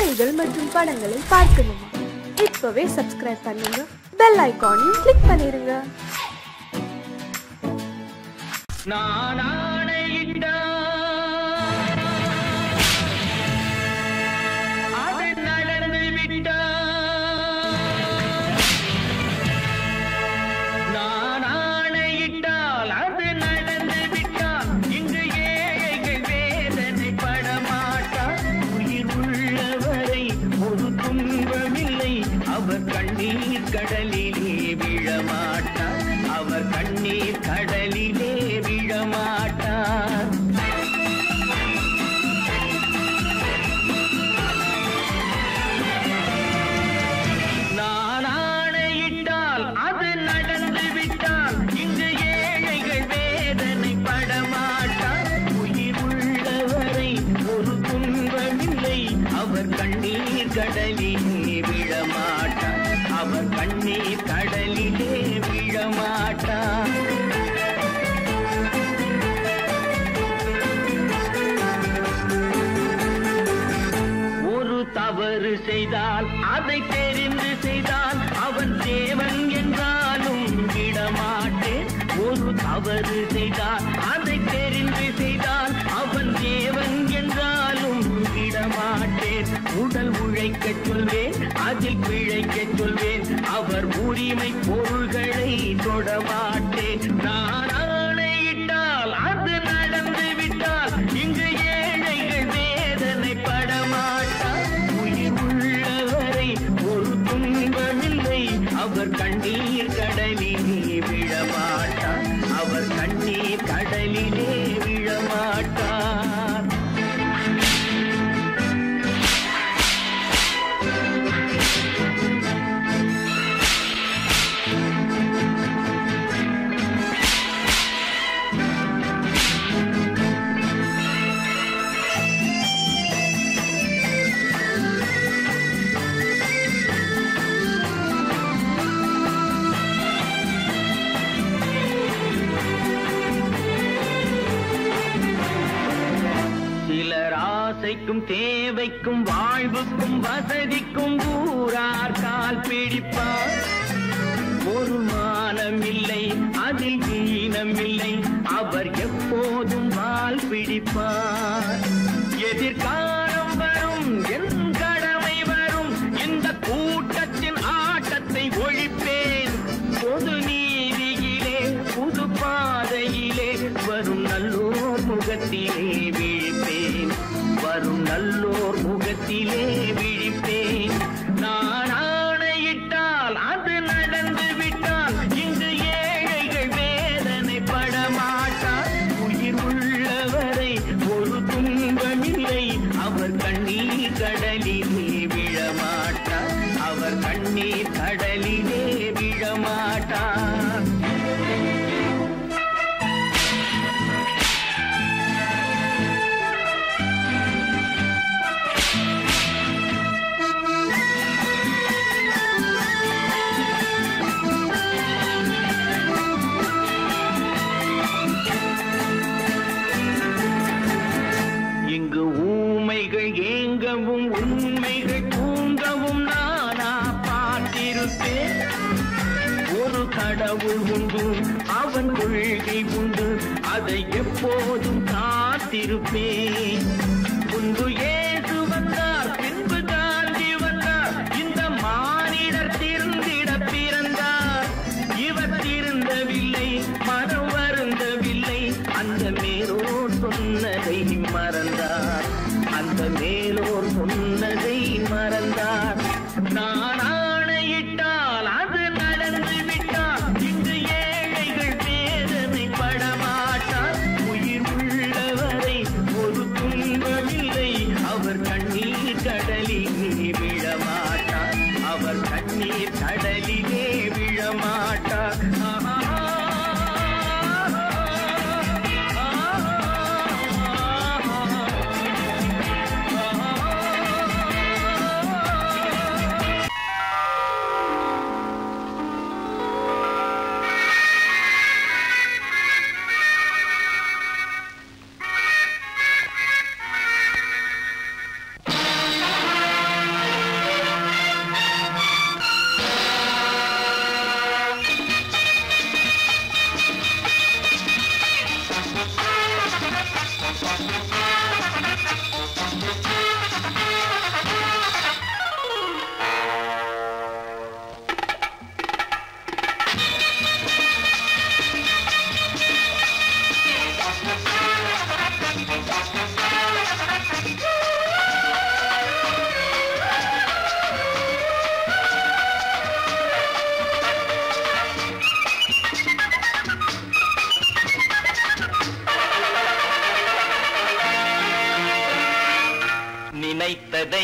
செய்திகள் மற்றும் படங்களை பார்க்கணுமா? இப்பவே சப்ஸ்கிரைப் பண்ணுங்க, பெல் ஐகானையும் கிளிக் பண்ணிருங்க. கடலிலே விழமாட்டார், அவர் கண்ணீர் கடலிலே விழமாட்டார். நான் ஆணையிட்டால் அது நடந்து விட்டால் இங்கு ஏழைகள் வேதனை படமாட்டார். உயிர் உள்ளவரை ஒரு துன்பமில்லை, அவர் கண்ணீர் கடலிலே விழமாட்டார், அவர் கண்ணீர் கடலிலே விழமாட்டார். ஒரு தவறு செய்தால் அதை தெரிந்து செய்தால் அவன் தேவன் என்றாலும் விடமாட்டேன். ஒரு தவறு செய்தால் அதை தெரிந்து செய்தால் அவன் தேவன் என்றாலும் விடமாட்டேன். உடல் உழைக்க சொல்வேன், அதில் பிழைக்க சொல்வேன், அவர் உரிமை பொருள்களை தொடமாட்டேன். நான் ஆணையிட்டால் அது நடந்து விட்டால் இங்கு ஏழைகள் வேதனை படமாட்டார். உயிர் உள்ளவரை ஒரு துன்பமில்லை, அவர் கண்ணீர் கடலிலே விழமாட்டார், அவர் கண்ணீர் கடலிலே விழமாட்டார். ஆசைக்கும் தேவைக்கும் வாழ்வுக்கும் வசதிக்கும் ஊரார் கால் பிடிப்பார். ஒரு மானம் இல்லை, அதில் ஈனம் இல்லை, அவர் எப்போதும் வால் பிடிப்பார். எதிர்காலம் வரும், என் கடமை வரும், இந்த கூட்டத்தின் ஆட்டத்தை ஒழிப்பேன். பொது நீதியிலே புது பாதையிலே வரும் நல்லோர் முகத்திலே விழிப்பேன், வரும் நல்லோர் முகத்திலே விழிப்பேன். நான் ஆணையிட்டால் அது நடந்து விட்டால் இங்கு ஏழைகள் வேதனை படமாட்டார். உயிர் உள்ளவரை ஒரு துன்பமில்லை, அவர் கண்ணீர் கடலிலே விழமாட்டார், அவர் கண்ணீர் கடலிலே விழமாட்டார். இங்கு ஊமைகள் ஏங்கவும் உண்மைகள் தூங்கவும் நானா பார்த்திருப்பேன். ஒரு கடவுள் உண்டு, அவன் கொள்கை உண்டு, அதை எப்போதும் காத்திருப்பேன். முன்பு இயேசு வந்தார், பின்பு காந்தி வந்தார், இந்த மானிடர் திருந்திட பிறந்தார். இவர் திருந்தவில்லை, மனம் வருந்தவில்லை, அந்த மேலோர் சொன்னதை மறந்தார், அந்த மேலோர் சொன்னதை மறந்தார். நான் ஆணையிட்டால் அது நடந்து விட்டால் இங்கு ஏழைகள் வேதனை படமாட்டார். உயிர் உள்ளவரை ஒரு துன்பமில்லை, அவர் கண்ணீர் கடலிலே விழமாட்டார், அவர் கண்ணீர் கடலிலே விழமாட்டார்.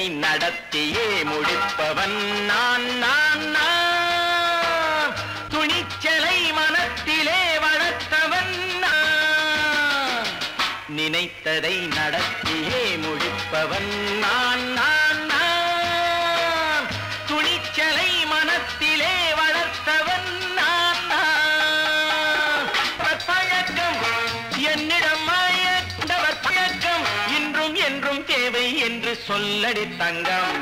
நடத்தியே முடிப்பவன் நான் நான் நான். துணிச்சலை மனத்திலே வளர்த்தவன் நான். நினைத்ததை நடத்தியே முடிப்பவன் நான் நான் நான். துணிச்சலை மனத்திலே வளர்த்தவன் நான் நான். பழக்கம் என்னிடம் மாயவர் பழக்கம் இன்றும் என்றும் தேவை என்று சொல்லடி தங்கம்.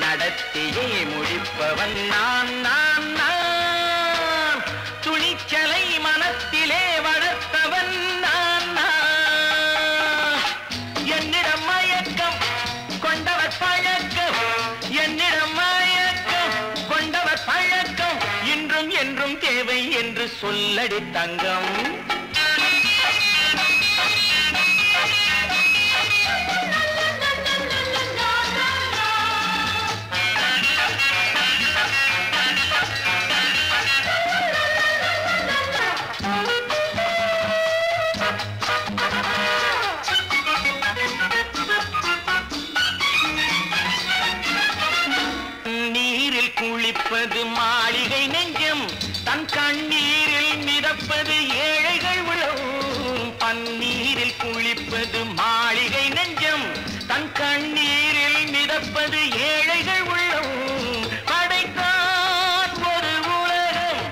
நடத்தியே முடிப்பவன் நான் நான் நான். துணிச்சலை மனத்திலே வளர்த்தவன் நான் நான். என்னிடம் மயக்கம் கொண்டவர் பழக்கம் என்னிடம் மயக்கம் கொண்டவர் பழக்கம் இன்றும் என்றும் தேவை என்று சொல்லடி தங்கம். குளிப்பது மாளிகை நெஞ்சம் தன் கண்ணீரில் மிதப்பது ஏழைகள் உளவும். பன்னீரில் குளிப்பது மாளிகை நெஞ்சம் தன் கண்ணீரில் மிதப்பது ஏழைகள் உள்ளவும். படைத்தான் ஒரு உலகம்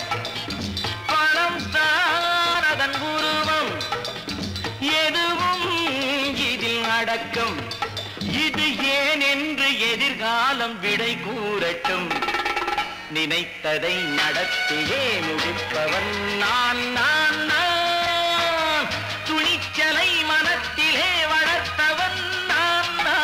பணம் தான் அதன் உருவம். எதுவும் இதில் அடக்கம். இது ஏன் என்று எதிர்காலம் விடை கூறட்டும். நினைத்ததை நடத்தியே முடிப்பவன் நான் நான் நான். துணிச்சலை மனத்திலே வளர்த்தவன் நான் நான்.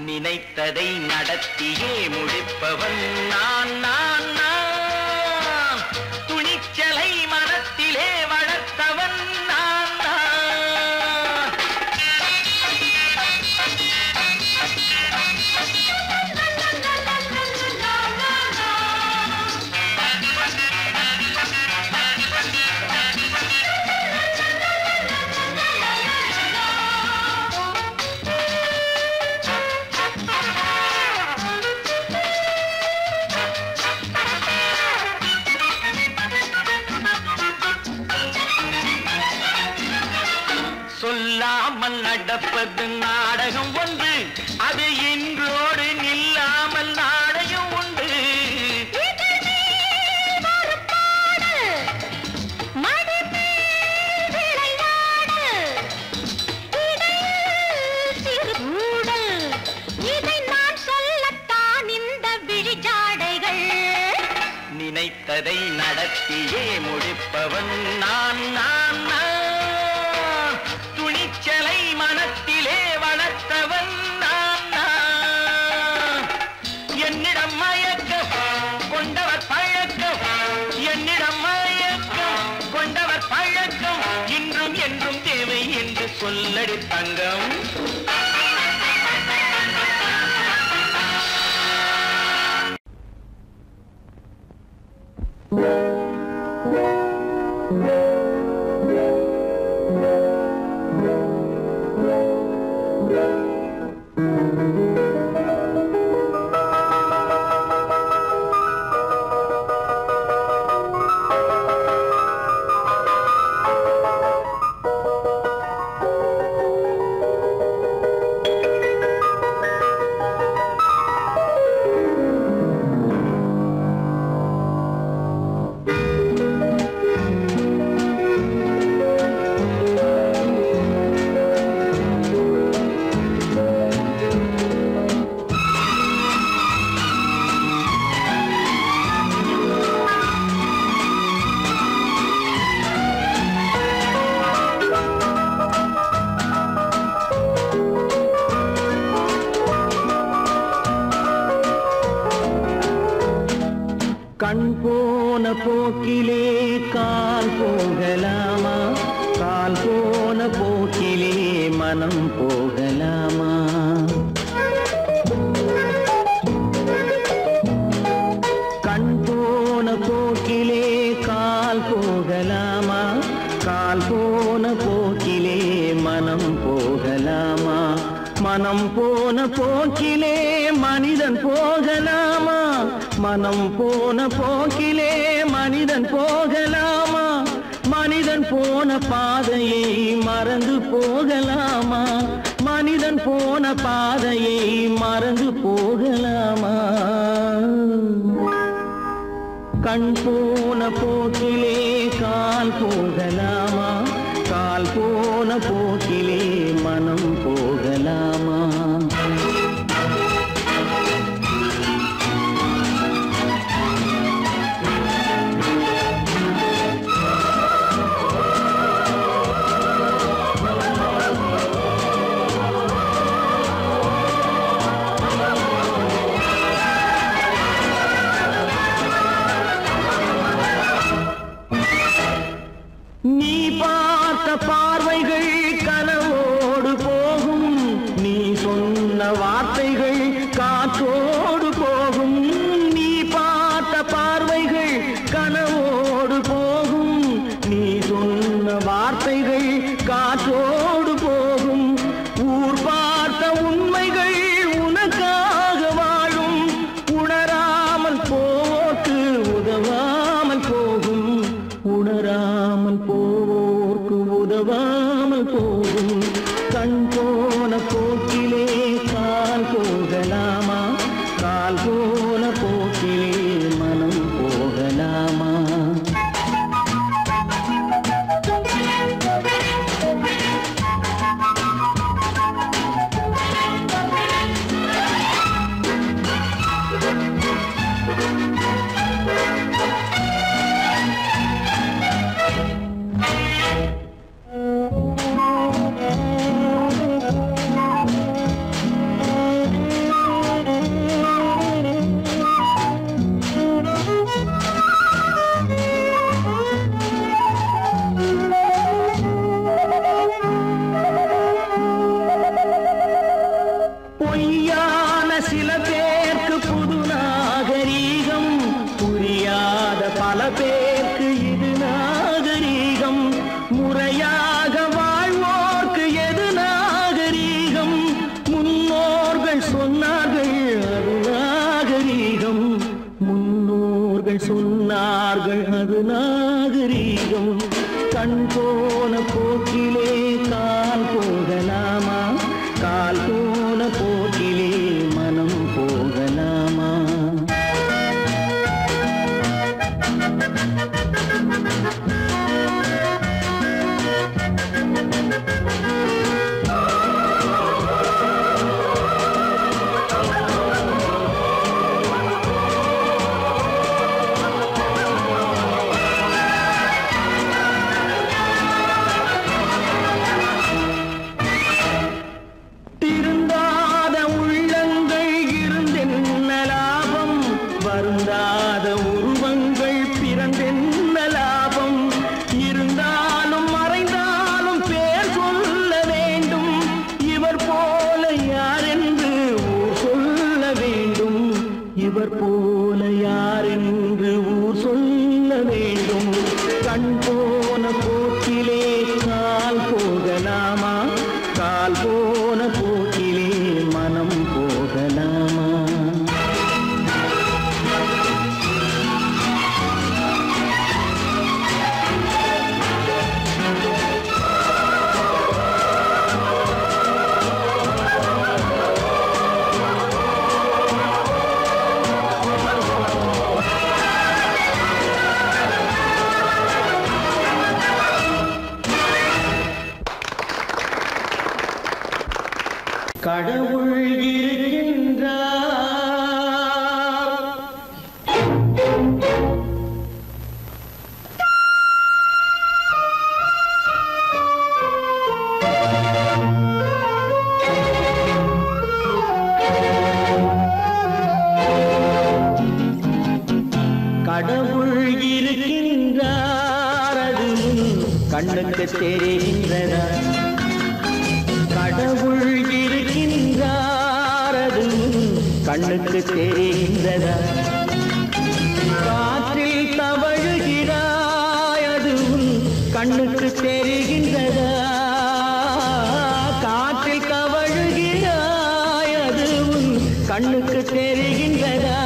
நினைத்ததை நடத்தியே முடிப்பவன் நான் நான் நான். துணிச்சலை மனத்திலே வளர்த்தவன் நான் நான். சொல்லாமல் நடப்பது நாடகம் ஒன்று. அது இன்றோடு நில்லாமல் நாடகம் உண்டு. இதை நான் சொல்லத்தான் இந்த விழிஜாடைகள். நினைத்ததை நடத்தியே முடிப்பவன் நான் நான் நான். துணிச்சலை மனத்திலே வளர்த்தவன் நான் நான். என்னிடம் மயக்கம் கொண்டவர் பழக்கம் என்னிடம் மயக்கம் கொண்டவர் பழக்கம் இன்றும் என்றும் தேவை என்று சொல்லடி தங்கம். போக்கிலே கால் போகலாமா? கால் போன போக்கிலே மனம் போகலாமா? கண் போன போக்கிலே கால் போகலாமா? கால் போன போக்கிலே மனம் போகலாமா? மனம் போன போக்கிலே மனிதன் போகலாமா? மனம் போன போக்கிலே மனிதன் போகலாமா? மனிதன் போன பாதையை மறந்து போகலாமா? மனிதன் போன பாதையை மறந்து போகலாமா? கண் போன போக்கிலே கால் போகலாமா? கால் போன போக்கிலே மனம் போகலாமா? நீ பார்த்த பார்வைகள் கனவோடு போகும், நீ சொன்ன வார்த்தைகள் காற்றோடு போகும். நீ பார்த்த பார்வைகள் கனவோடு போகும், நீ சொன்ன வார்த்தைகள் காற்றோடு போகும். ஊர் பார்த்த உண்மைகள் உனக்காக வாழும், உணராமல் போக்கு உதவாமல் போகும். உணராமல் போவோர்க்கு உதவாமல் போகும். கண் போன போக்கிலே கால் போகலாமா? கால் போன போக்கிலே மனம் போகலாமா? பொய்யான சில பேருக்கு புது நாகரீகம், புரியாத பல பேருக்கு இது நாகரீகம். முறையாக வாழ்வோர்க்கு எது நாகரீகம்? முன்னோர்கள் சொன்னார்கள் அது நாகரீகம். முன்னோர்கள் சொன்னார்கள் அது நாகரீகம். கண் போன போக்கிலே கால் போகலாமா? கால் போன போக்கிலே மனம் போகலாமா? திருந்தாத உள்ளங்கள் இருந்தென்ன லாபம்? வருந்தாத உருவங்கள் பிறந்தென்ன லாபம்? இருந்தாலும் மறைந்தாலும் பேர் சொல்ல வேண்டும். இவர் போல யார் என்று ஊர் சொல்ல வேண்டும். இவர் போல யார் என்று ஊர் சொல்ல வேண்டும். கண் போன போக்கிலே கால் போகலாமா? கால் போன போக்கிலே மனம் போகலாமா? கடவுள் இருக்கின்றார். கடவுள் இருக்கின்றார். கண்ணுக்கு தெரிகின்றதா? கடவுள் இருக்கின்றார் அதுவும் கண்ணுக்கு தெரிகின்றதா? காற்றில் தவழுகிறாய் அதுவும் கண்ணுக்கு தெரிகின்றதா? காற்றில் தவழுகிறாய் அதுவும் கண்ணுக்கு தெரிகின்றதா?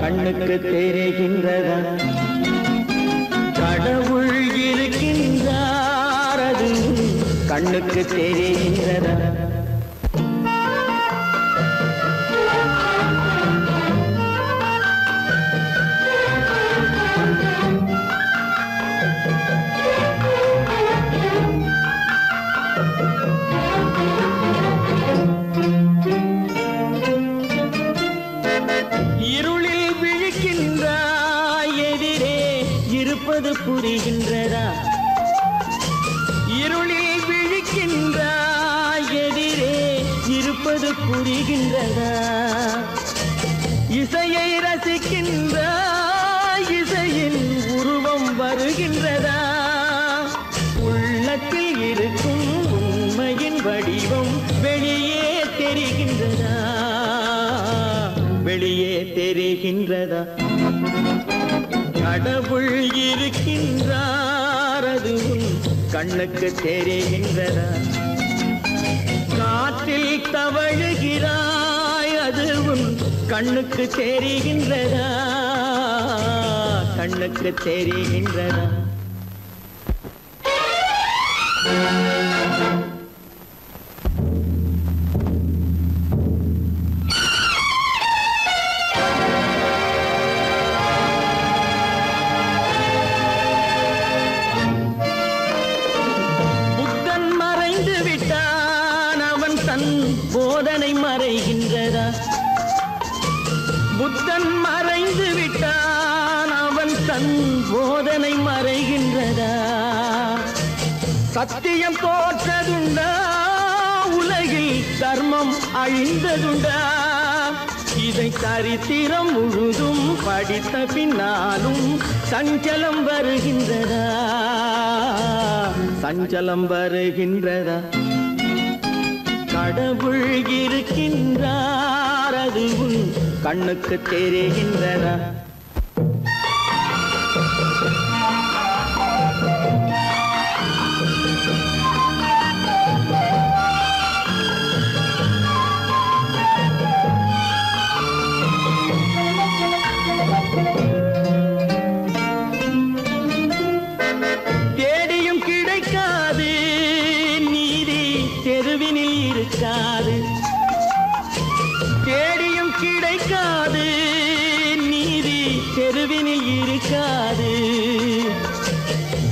கண்ணுக்கு தெரிகின்றதா? கடவுள் இருக்கின்றார் அதுவும் கண்ணுக்கு தெரிகின்றதா? இருளில் விழிக்கின்றாய் எதிரே இருப்பது புரிகின்றதா? இருளில் விழிக்கின்றாய் எதிரே இருப்பது புரிகின்றதா? இசையை ரசிக்கின்றாய் இசையின் உருவம் வருகின்றதா? உள்ளத்தில் இருக்கும் உண்மையின் வடிவம் வெளியே தெரிகின்றதா? வெளியே தெரிகின்றதா? கடவுள் இருக்கின்றார் அதுவும் கண்ணுக்கு தெரிகின்றதா? காற்றில் தவழுகிறாய் அதுவும் கண்ணுக்கு தெரிகின்றதா? கண்ணுக்கு தெரிகின்றதா? போதனை மறைகின்றதா? புத்தன் மறைந்து விட்டான் அவன் தன் போதனை மறைகின்றதா? சத்தியம் தோற்றதுண்டா? உலகில் தர்மம் அழிந்ததுண்டா? இதை சரித்திரம் முழுதும் படித்த பின்னாலும் சஞ்சலம் வருகின்றதா? சஞ்சலம் வருகின்றதா? கடவுள் இருக்கின்றார் அதுவும் கண்ணுக்கு தெரிகின்றதா? தேடியும் கிடைக்காது நீதி தெருவினில் இருக்காது. தேடியும் கிடைக்காது நீதி தெருவினில் இருக்காது.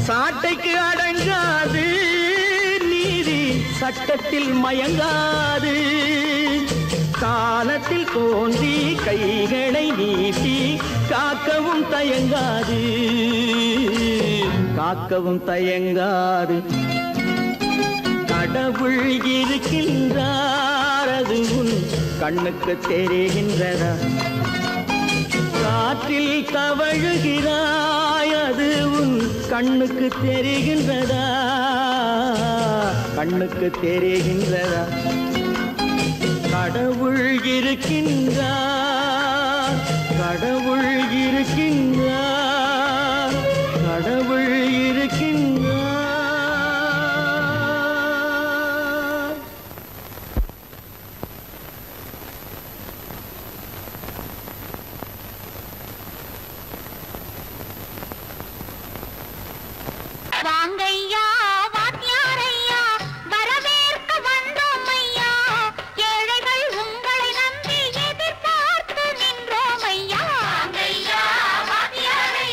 சாட்டைக்கு அடங்காது நீதி சட்டத்தில் மயங்காது. காலத்தில் தோன்றி கைகளை நீட்டி காக்கவும் தயங்காது. காக்கவும் தயங்காது. கடவுள் இருக்கின்றார் அதுவும் கண்ணுக்கு தெரிகின்றதா? காற்றில் தவழுகிறாய் அதுவும் கண்ணுக்கு தெரிகின்றதா? கண்ணுக்கு தெரிகின்றதா? கடவுள் இருக்கின்றார். கடவுள் இருக்கின்றார். கடவுள் இருக்கின்றார். வாங்கையா வாத்தியாரையா வரவேற்க வந்தோம் ஐயா. ஏழைகள் உங்களை நம்பி எதிர்பார்த்து நின்றோம் ஐயா. வாங்கையா வாத்தியாரையா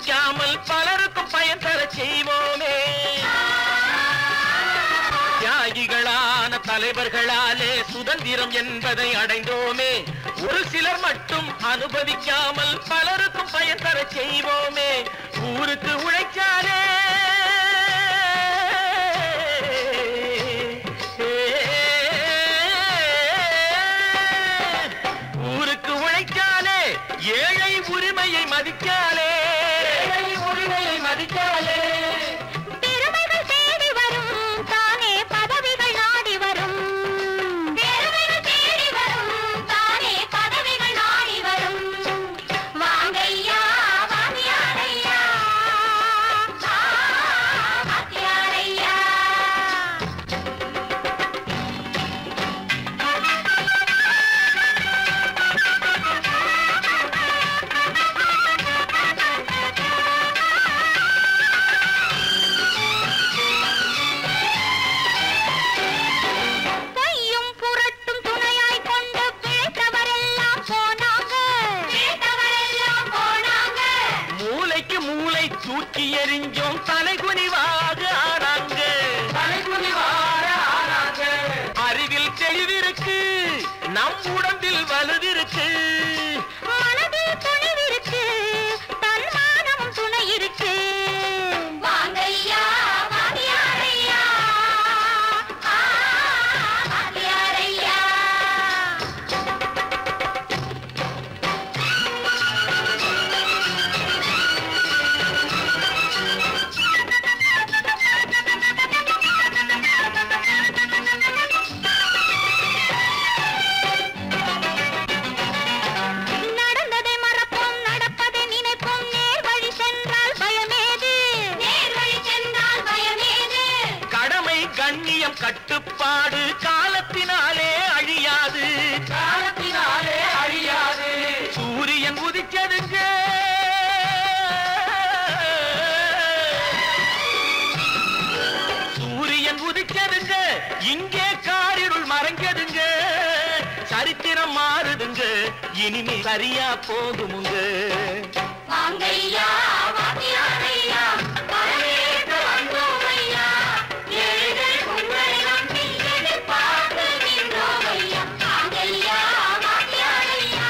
அனுபவிக்காமல் பலருக்கும் பயன் தர செய்வோமே. தியாகிகளான தலைவர்களாலே சுதந்திரம் என்பதை அடைந்தோமே. ஒரு சிலர் மட்டும் அனுபவிக்காமல் பலருக்கும் பயன் தர செய்வோமே. ஊருக்கு உழைச்சாலே ஏழை உரிமையை மதிக்காலே, உரிமையை மதிக்காலே. பெருமைகள் தேடி வரும் தானே பதவிகள் நாடி வரும். பெருமைகள் தேடி வரும் தானே பதவிகள் நாடி வரும். வாங்கையா வாங்கியாரையா வாங்கியாரையா. தூக்கி எறிஞ்சோம் தலைகுனிவாக ஆனாங்க, தலைகுனிவாக ஆனாங்க. அறிவில் தெளிவிருக்கு, நம் உடம்பில் வலுவிருக்கு, மனதில் துணிவிருக்கு, தன்மானமும் துணை இருக்கு. வாங்கையா வாங்கியாரையா வாங்கியாரையா. நடந்ததை மறப்போம், நடப்பதை நினைப்போம். நேர் வழி சென்றால் பயமேது, நேர் வழி சென்றால் பயமேது. கடமை கண்ணியம் கட்டுப்பாடு காலத்தினாலே அழியாது, காலத்தினாலே அழியாது. சூரியன் உதிச்சதுங்க, சூரியன் உதிச்சதுங்க. இங்கே காரிருள் மறைஞ்சதுங்க. சரித்திரம் மாறுதுங்க, இனிமே சரியா போகுமுங்க. வாங்கையா வாங்கியாரையா வரவேற்க வந்தோமையா. ஏழைகள் உங்களை நம்பி எதிர்பார்த்து நின்றோமையா. வாங்கையா வாங்கியாரையா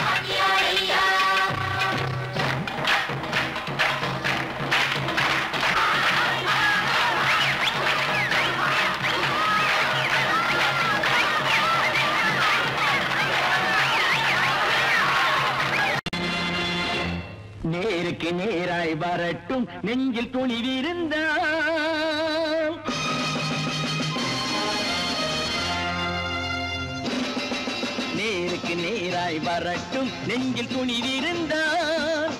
வாங்கியாரையா. நேருக்கு நேராய் வரட்டும் நெஞ்சில் துணிவிருந்தால், நேருக்கு நேராய் வரட்டும் நெஞ்சில் துணிவிருந்தால்,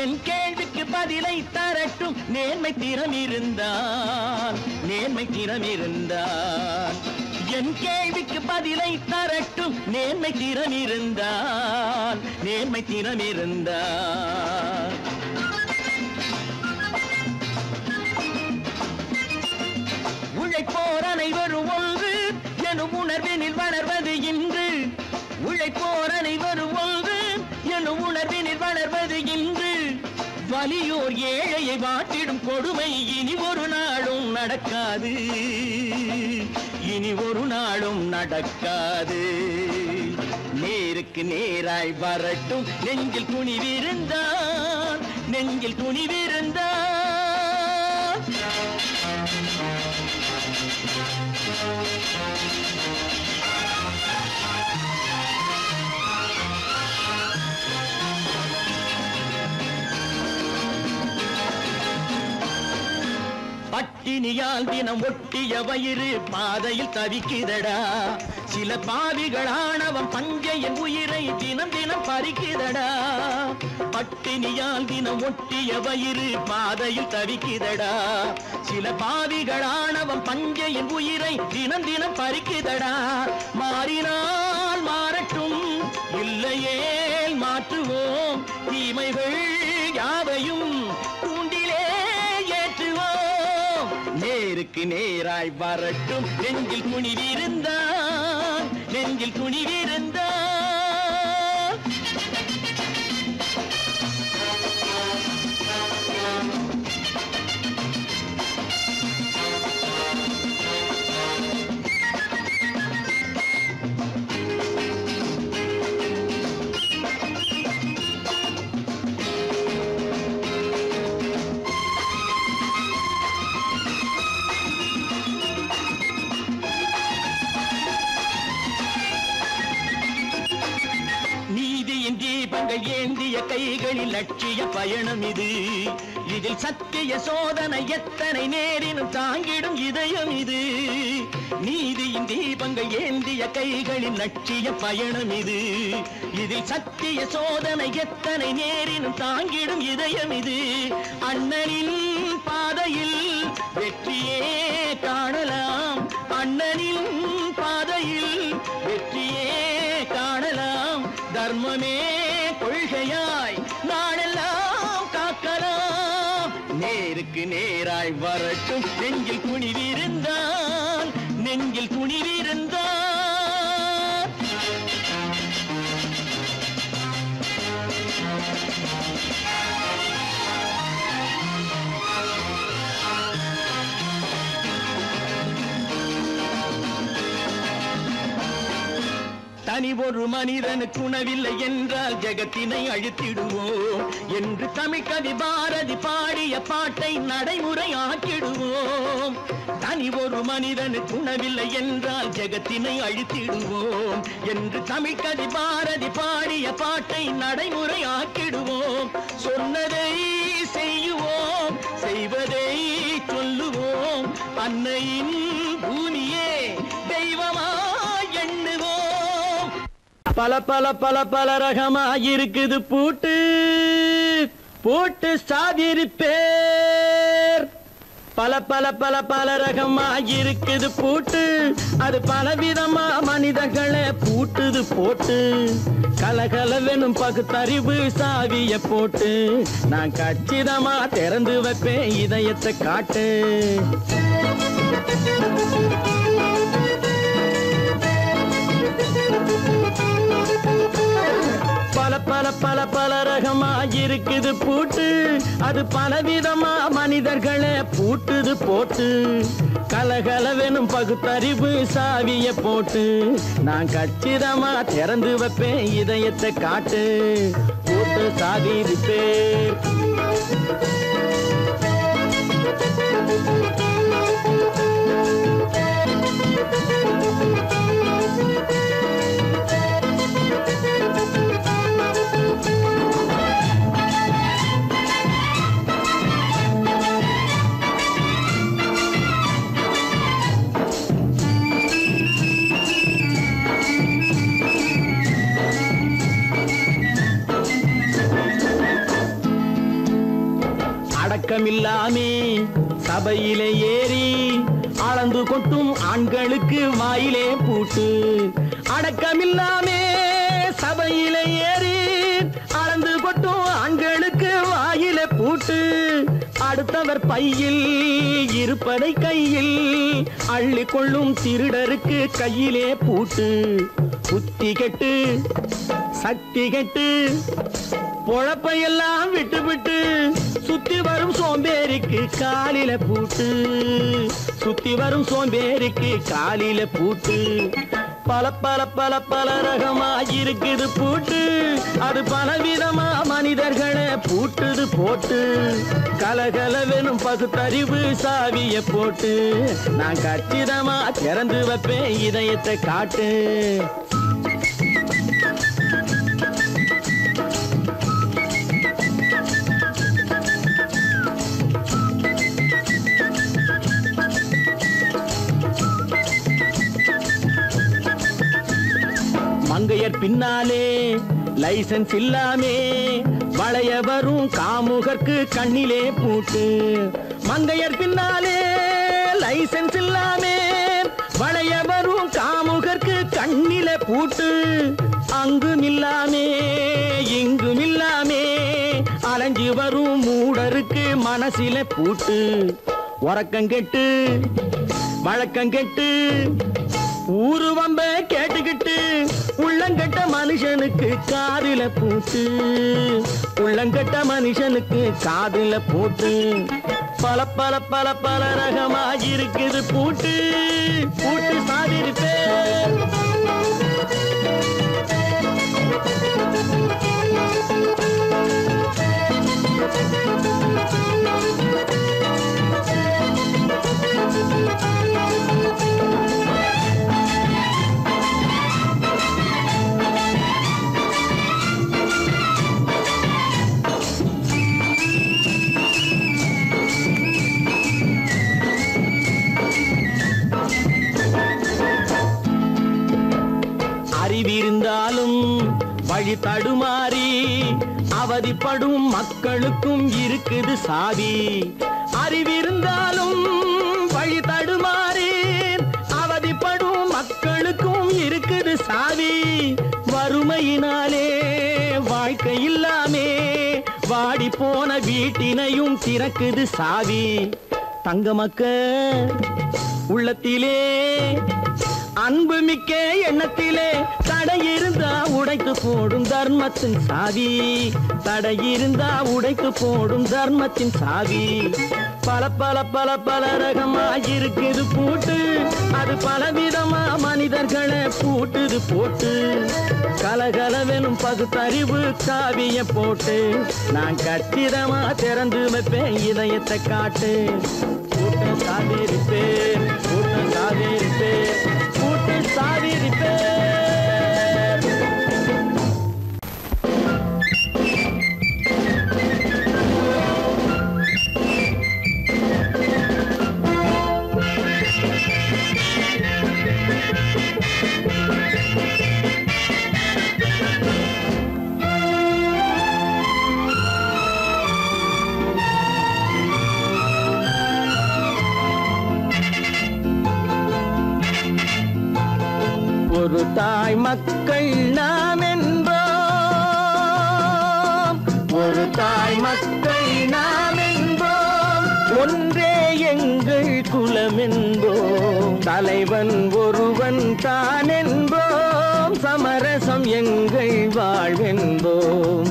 என் கேள்விக்கு பதிலை தரட்டும் நேர்மை திறம் இருந்தால், நேர்மை திறம் இருந்தால். என் கேள்விக்கு பதிலை தரட்டும் நேர்மை திறம் இருந்தால், நேர்மை திறம் இருந்தால். உழைப்போர் அனைவரும் ஒன்று எனும் உணர்வினில் வளர்வது இன்று. உழைப்போர் அனைவரும் ஒன்று எனும் உணர்வினில் வளர்வது இன்று. வலியோர் ஏழையை வாட்டிடும் கொடுமை இனி ஒரு நாளும் நடக்காது, இனி ஒரு நாளும் நடக்காது. நேருக்கு நேராய் வரட்டும் நெஞ்சில் துணிவிருந்தால், நெஞ்சில் துணிவிருந்தால். பட்டினியால் தினம் ஒட்டிய வயிறு பாதையில் தவிக்குதடா. சில பாவிகளானவன் பஞ்சையின் உயிரை தினம் தினம் பறிக்குதடா. பட்டினியால் தினம் ஒட்டிய வயிறு பாதையில் தவிக்குதடா. சில பாவிகளானவன் பஞ்சையின் உயிரை தினம் தினம் பறிக்குதடா. மாறினால் மாறட்டும், இல்லையே மாற்றுவோம். தீமைகள் யாவையும் கூண்டிலே ஏற்றுவோம். நேருக்கு நேராய் வரட்டும் நெஞ்சில் துணிவிருந்தால், நெஞ்சில் துணிவிருந்தால். தீபங்கள் ஏந்திய கைகளில் லட்சிய பயணம் இது. இதில் சத்திய சோதனை எத்தனை நேரினும் தாங்கிடும் இதயம் இது. நீதியின் தீபங்கள் ஏந்திய கைகளில் லட்சிய பயணம் இது. இதில் சத்திய சோதனை எத்தனை நேரினும் தாங்கிடும் இதயம் இது. அண்ணனின் பாதையில் வெற்றியே காணலாம். அண்ணனின் பாதையில் வெற்றியே காணலாம். தர்மமே கொள்கையாய் நாளெல்லாம் காக்கலாம். நேருக்கு நேராய் வரட்டும் நெஞ்சில் குனிவிருந்தால், நெஞ்சில் குனிவிருந்தால். தனி ஒரு மனிதனுக்கு உணவில்லை என்றால் ஜெகத்தினை அழித்திடுவோம் என்று தமிழ்கவி பாரதி பாடிய பாட்டை நடைமுறையாக்கிடுவோம். தனி ஒரு மனிதனுக்கு உணவில்லை என்றால் ஜெகத்தினை அழித்திடுவோம் என்று தமிழ்கவி பாரதி பாடிய பாட்டை நடைமுறையாக்கிடுவோம். சொன்னதை செய்யுவோம், செய்வதை சொல்லுவோம். அன்னையின் பூமியே தெய்வமா எண்ணுவோம். பல பல பல பல ரகமாயிருக்குது பூட்டு, பூட்டு சாதிருப்பேர். பல பல பல பல ரகமாயிருக்குது பூட்டு, அது பலவிதமா மனிதர்களை பூட்டுது போட்டு. கலகலவெனும் பகுத்தறிவு சாவிய போட்டு நான் கச்சிதமா திறந்து வைப்பேன் இதயத்தை காட்டு. பல பல பல பல ரகமாயிருக்குது பூட்டு, அது பலவிதமா மனிதர்களை பூட்டுது போட்டு. கலகலவெனும் பகுத்தறிவு சாவிய போட்டு நான் கச்சிதமா திறந்து வைப்பேன் இதயத்தை காட்டு. பூட்டு சாதிருப்பேர். அடக்கமில்லாமே சபையிலே ஏறி அளந்து கொட்டும் ஆண்களுக்கு வாயிலே பூட்டு. அடக்கமில்லாமே சபையிலே ஏறி அளந்து கொட்டும் ஆண்களுக்கு வாயிலே பூட்டு. அடுத்தவர் பையில் இருப்பதை கையில் அள்ளி கொள்ளும் திருடருக்கு கையிலே பூட்டு. புத்தி கெட்டு சக்தி கெட்டு பொழப்பையெல்லாம் விட்டு விட்டு சுத்தி வரும் சோம்பேறிக்கு காலில பூட்டு. சுத்தி வரும் சோம்பேறிக்கு காலில பூட்டு. பல பல பல பல ரகமாயிருக்குது பூட்டு, அது பலவிதமா மனிதர்களை பூட்டுது போட்டு. கலகலவெனும் பகுத்தறிவு சாவிய போட்டு நான் கச்சிதமா திறந்து வைப்பேன் இதயத்தை காட்டு. மங்கையர் பின்னாலே லைசன்ஸ் இல்லாமே வளைய வரும் காமுகர்க்கு கண்ணிலே பூட்டு. மங்கையர் பின்னாலே லைசன்ஸ் இல்லாமே வளைய வரும் காமுகர்க்கு கண்ணிலே பூட்டு. அங்கும் இல்லாமே இங்கும் இல்லாமே அலைஞ்சி வரும் மூடருக்கு மனசிலே பூட்டு. உறக்கங்கெட்டு வழக்கங்கெட்டு ஊருவம்ப கேட்டுக்கிட்டு உள்ளங்கட்ட மனுஷனுக்கு காதில பூட்டு. உள்ளங்கட்ட மனுஷனுக்கு காதில பூட்டு. பல பல பல பல ரகமாயிருக்குது பூட்டு, பூட்டு சாதிருப்பேர். அறிவிருந்தாலும் வழி தடுமாறி அவதிப்படும் மக்களுக்கும் இருக்குது சாவி. அறிவிருந்தாலும் வழி தடுமாறி அவதிப்படும் மக்களுக்கும் இருக்குது சாவி. வறுமையினாலே வாழ்க்கை இல்லாமே வாடி போன வீட்டினையும் திறக்குது சாவி. தங்க மக்க உள்ளத்திலே அன்பு மிக்க எண்ணத்திலே தடையிருந்தா உடைத்து போடும் தர்மத்தின் சாவி. தடையிருந்தா உடைத்து போடும் தர்மத்தின் சாவி. பல பல பல பல ரகமாயிருக்குது பூட்டு, அது பலவிதமா மனிதர்களை பூட்டுது போட்டு. கலகலவெனும் பகுத்தறிவு காவிய போட்டு நான் கச்சிதமா திறந்து வைப்பேன் இதயத்தை காட்டு. கூட்டம் சாதிருப்பேன், கூட்டம் சாதிருப்பேன், கூட்டம் சாதிருப்பேன். ஒரு தாய் மக்கள் நாம் என்போம், ஒரு தாய் மக்கள் நாம் என்போம், ஒன்றே எங்கள் குலம் என்போம், தலைவன் ஒருவன் தான் என்போம், சமரசம் எங்கள் வாழ்வென்போம்.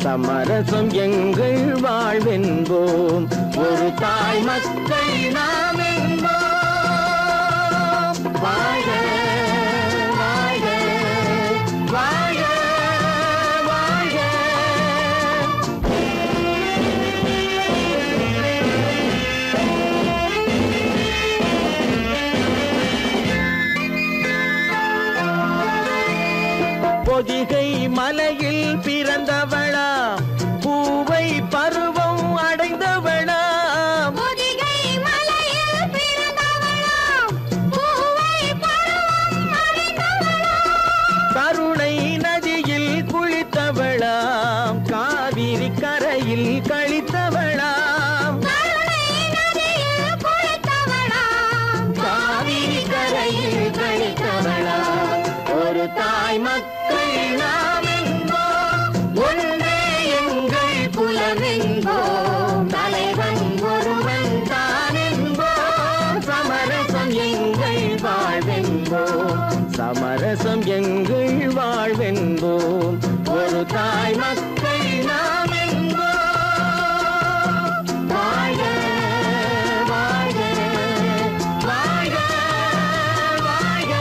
சமரசம் எங்கள் வாழ்வென்போம், ஒரு தாய் மக்கள் நாம் என்போம். வாழ்க வாழ்க வாழ்க வாழ்க. பொதிகை மலையில் பிறந்தவளா, பூவை பருவம் அடைந்தவளா, பொதிகை மலையில் பிறந்தவளா, பூவை பருவம் அடைந்தவளா, கருணை நதியில் குளித்தவளா, காவிரி கரையில் கழித்தவளா, கருணை நதியில் குளித்தவளா, காவிரி கரையில் கழித்தவளா. ஒரு தாய் மக்கள் நாம் என்போம், ஒன்றே எங்கள் குலம் என்போம், தலைவன் ஒருவன் தான் என்போம், சமரசம் எங்கள் வாழ்வென்போம், சமரசம் எங்கள் வாழ்வென்போம், ஒரு தாய் மக்கள் நாம் என்போம். வாழ்க வாழ்க வாழ்க வாழ்க.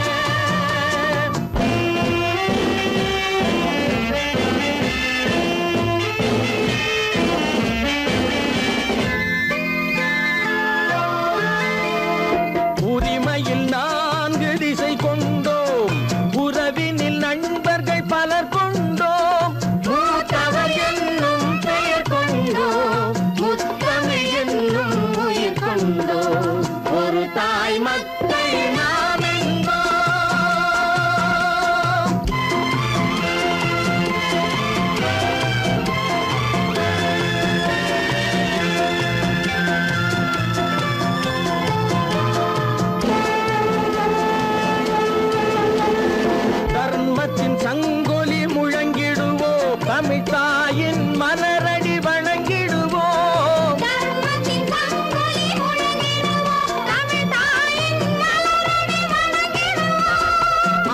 உரிமையில் 4 திசை கொண்டோம், உறவினில் நண்பர்கள் பலர் கொண்டோம், மூத்தவர் என்னும் பெயர் கொண்டோம், முத்தமிழ் என்னும் உயிர் கொண்டோம், ஒரு தாய் மக்கள் நாம் என்போம். தர்மத்தின் சங்கொலி முழங்கிடுவோம், தமிழ் தாயின் மலரடி வணங்கிடுவோம், தர்மத்தின் சங்கொலி முழங்கிடுவோம், தமிழ் தாயின் மலரடி வணங்கிடுவோம்,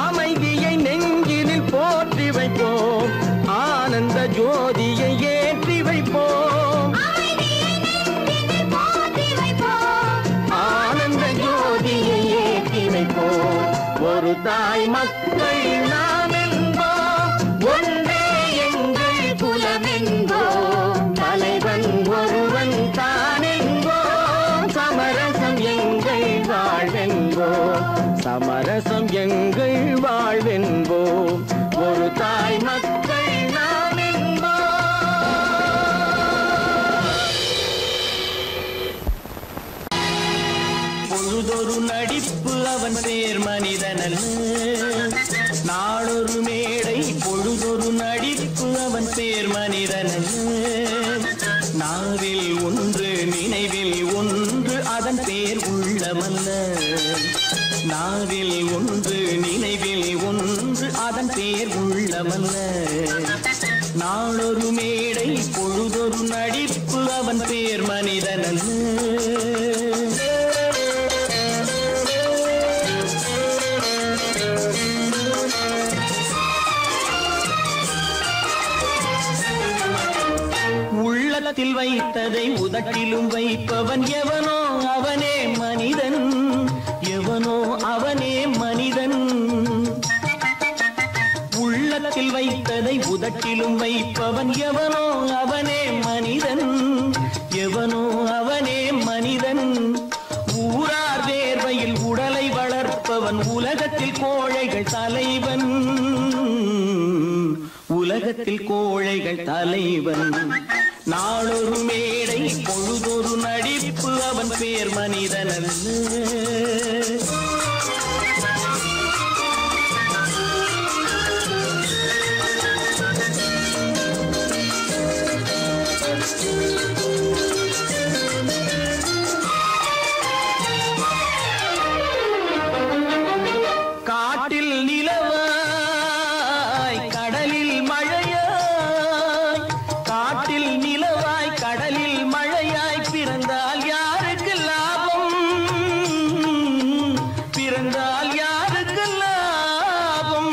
அமைதியை நெஞ்சினில் போற்றி வைப்போம், ஆனந்த ஜோதியை ஏற்றி வைப்போம், அமைதியை நெஞ்சினில் போற்றி வைப்போம், ஆனந்த ஜோதியை ஏற்றி வைப்போம், ஒரு தாய் மக்கள் நாம் என்போம், ஒன்றே எங்கள் குலம் என்போம், தலைவன் ஒருவன் தான் என்போம், சமரசம் எங்கள் வாழ்வென்போம், சமரசம் எங்கள் வாழ்வென்போம், ஒரு தாய் நடிப்பு அவன் பேர் மனிதனல்ல. நாவில் ஒன்று நினைவில் ஒன்று அதன் பேர் உள்ளமல்ல. நாவில் ஒன்று நினைவில் ஒன்று அதன் பேர் உள்ளமல்ல. நாளொரு மேடை பொழுதொரு நடிப்பு அவன் பேர் மனிதனல்ல. உள்ளத்தில் வைத்ததை உதட்டிலும் வைப்பவன் எவனோ அவனே மனிதன். எவனோ அவனே மனிதன். உள்ளத்தில் வைத்ததை உதட்டிலும் வைப்பவன் எவனோ அவனே மனிதன். எவனோ அவனே மனிதன். ஊரார் வேர்வையில் உடலை வளர்ப்பவன் உலகத்தில் கோழைகள் தலைவன். உலகத்தில் கோழைகள் தலைவன். நாளொரு மேடை பொழுதொரு நடிப்பு அவன் பேர் மனிதனல்ல. காட்டில் நிலவாய் கடலில் மழையாய். காட்டில் நிலவாய் கடலில் மழையாய் பிறந்தால் யாருக்கு லாபம்? பிறந்தால் யாருக்கு லாபம்?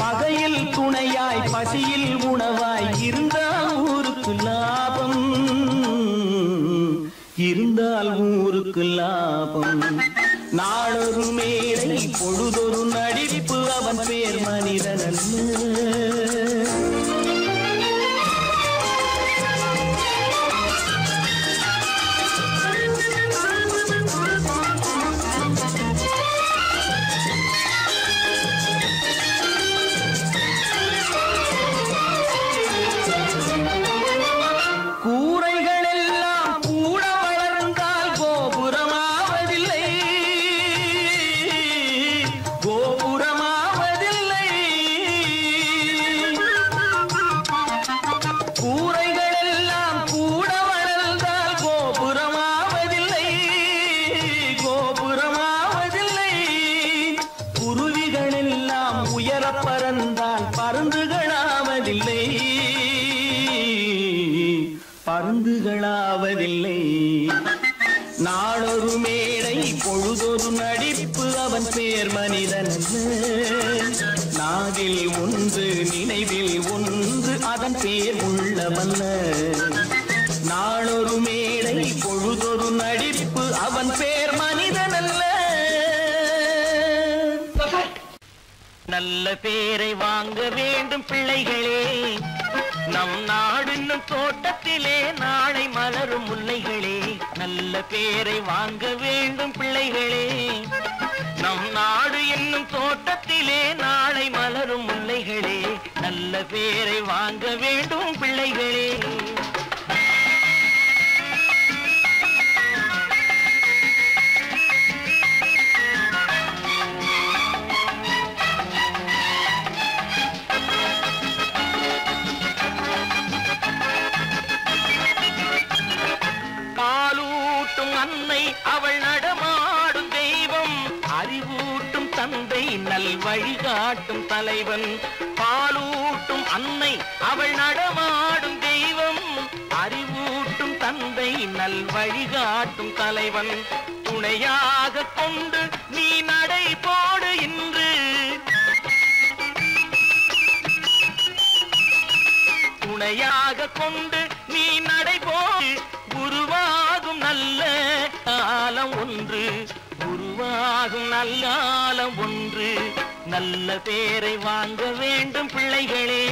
பகையில் துணையாய் பசியில் உணவாய் இருந்தால் ஊருக்கு லாபம். இருந்தால் ஊருக்கு லாபம். நாளொரு மேடை பொழுதொரு நடிப்பு அவன் பேர் மனிதனல்ல. பருந்துகளாவதில்லை. நாளொரு மேடை பொழுதொரு நடிப்பு அவன் பேர் மனிதனல்ல. நாவில் ஒன்று நினைவில் ஒன்று அதன் பேர் உள்ளமல்ல. நாளொரு மேடை பொழுதொரு நடிப்பு அவன் பேர் மனிதனல்ல. நல்ல பேரை வாங்க வேண்டும் பிள்ளைகளே. நம் நாடு என்னும் தோட்டத்திலே நாளை மலரும் முல்லைகளே. நல்ல பேரை வாங்க வேண்டும் பிள்ளைகளே. நம் நாடு என்னும் தோட்டத்திலே நாளை மலரும் முல்லைகளே. நல்ல பேரை வாங்க வேண்டும் பிள்ளைகளே. அன்னை அவள் நடமாடும் தெய்வம். அறிவூட்டும் தந்தை நல் வழிகாட்டும் தலைவன். பாலூட்டும் அன்னை அவள் நடமாடும் தெய்வம். அறிவூட்டும் தந்தை நல் வழிகாட்டும் தலைவன். துணையாக கொண்டு நீ நடை போடு இன்று. துணையாக கொண்டு நீ நடை போடு. உருவாகும் நல்ல காலம் ஒன்று. உருவாகும் நல்ல காலம் ஒன்று. நல்ல பேரை வாங்க வேண்டும் பிள்ளைகளே.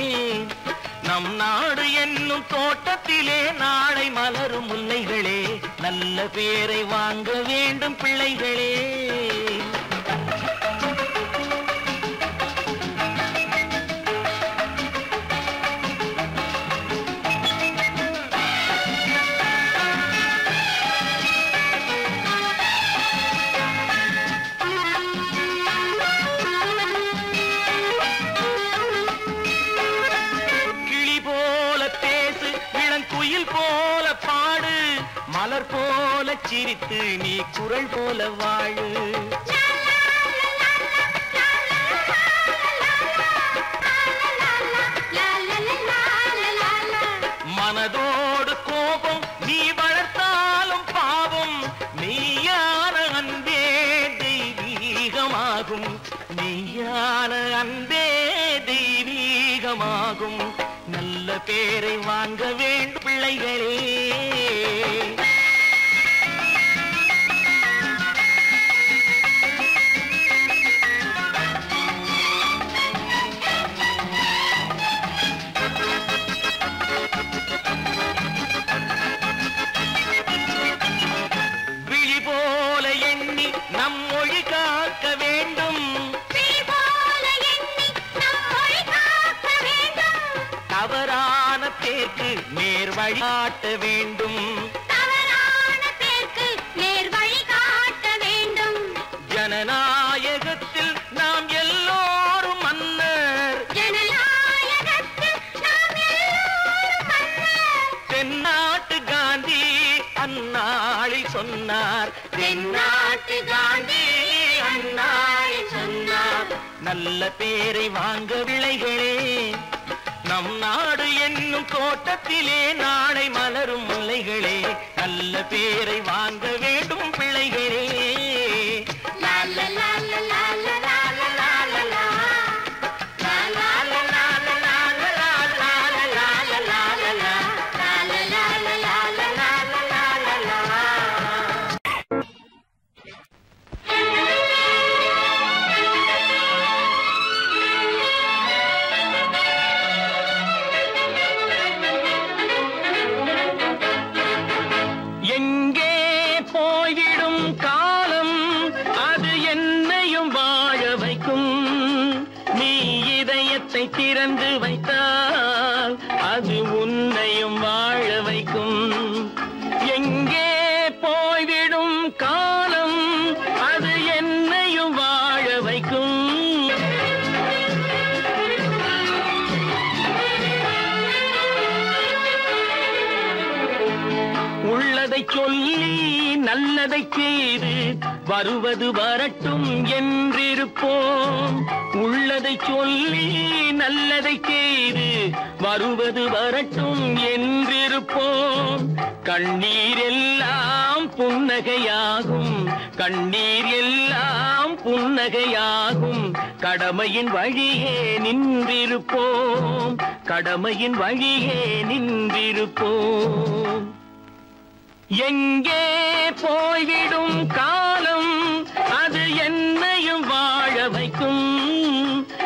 நம் நாடு என்னும் தோட்டத்திலே நாளை மலரும் முல்லைகளே. நல்ல பேரை வாங்க வேண்டும் பிள்ளைகளே. சிரித்து நீ குரல் போல வாழு. மனதோடு கோபம் நீ வளர்த்தாலும் பாவம், மெய்யான அன்பே தெய்வீகமாகும். மெய்யான அன்பே தெய்வீகமாகும். நல்ல பேரை வாங்க வேண்டும் பிள்ளைகளே. விழி போல எண்ணி நம் மொழி காக்க வேண்டும். தவறான பேருக்கு நேர் வழி காட்ட வேண்டும். ஜனநாயகத்தில் நாம் எல்லோரும் மன்னர். தென்னாட்டு காந்தி அந்நாளில் சொன்னார். தென்னாட்டு காந்தி அந்நாளில் சொன்னார். நல்ல பேரை வாங்க விளைகளே. நம் நாடு என்னும் தோட்டத்திலே நாளை மலரும் முல்லைகளே. நல்ல பேரை வாங்க வேண்டும் பிள்ளைகளே. எங்கே போய்விடும் காலம் அது என்னையும் வாழ வைக்கும். நீ இதயத்தை திறந்து வைத்தால் அது உன்னையும் வாழ வைக்கும். எங்கே போய்விடும் காலம் அது என்னையும் வாழ வைக்கும். உள்ளதை சொல்லி நல்லதை செய்து வருவது வரட்டும் என்றிருப்போம். உள்ளதை சொல்லி நல்லதை செய்து வருவது வரட்டும் என்றிருப்போம். கண்ணீர் எல்லாம் புன்னகையாகும். கண்ணீர் எல்லாம் புன்னகையாகும். கடமையின் வழியே நின்றிருப்போம். கடமையின் வழியே நின்றிருப்போம். எங்கே போய்விடும் காலம் அது என்னையும் வாழ வைக்கும்.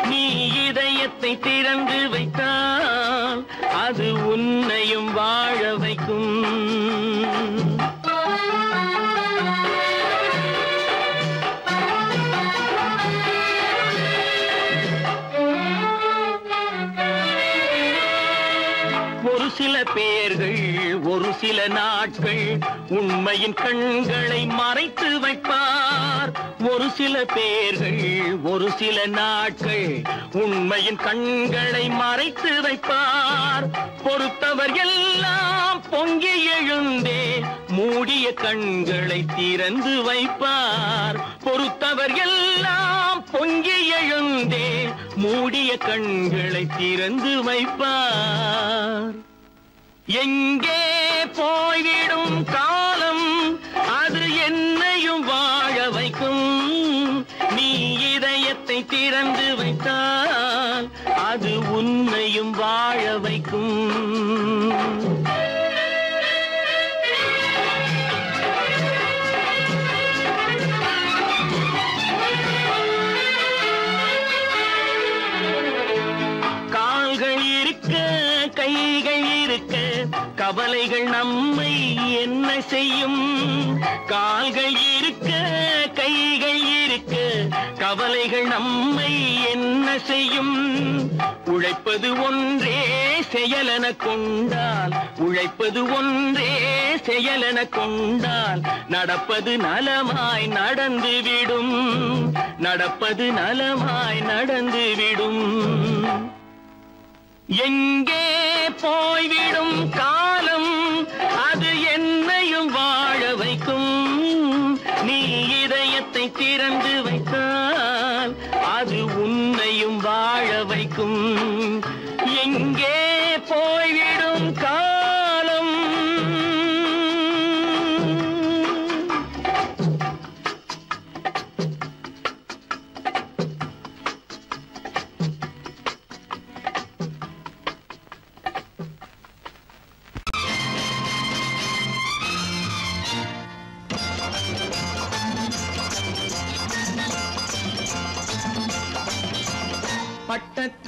நீ இதயத்தை திறந்து வைத்தால் அது உன்னையும் வாழ வைக்கும். ஒரு சில பேர்கள் ஒரு சில நாட்கள் உண்மையின் கண்களை மறைத்து வைப்பார். ஒரு சில பேர்கள் ஒரு சில நாட்கள் உண்மையின் கண்களை மறைத்து வைப்பார். பொறுத்தவர் எல்லாம் பொங்கி எழுந்தே மூடிய கண்களை திறந்து வைப்பார். பொறுத்தவர் எல்லாம் பொங்கி எழுந்தே மூடிய கண்களை திறந்து வைப்பார். எங்கே போய்விடும் காலம் அது என்னையும் வாழ வைக்கும். நீ இதயத்தை திறந்து வைத்தால் அது உன்னையும் வாழ வைக்கும். கால்கள் இருக்க கைகள் இருக்க கவலைகள் நம்மை என்ன செய்யும். கால்கள் இருக்க கைகள் இருக்க கவலைகள் நம்மை என்ன செய்யும். உழைப்பது ஒன்றே செயலென கொண்டால் உழைப்பது ஒன்றே செயலென கொண்டால் நடப்பது நலமாய் நடந்துவிடும். நடப்பது நலமாய் நடந்துவிடும். எங்கே போய்விடும் காலம் அது என்னையும் வாழ வைக்கும்.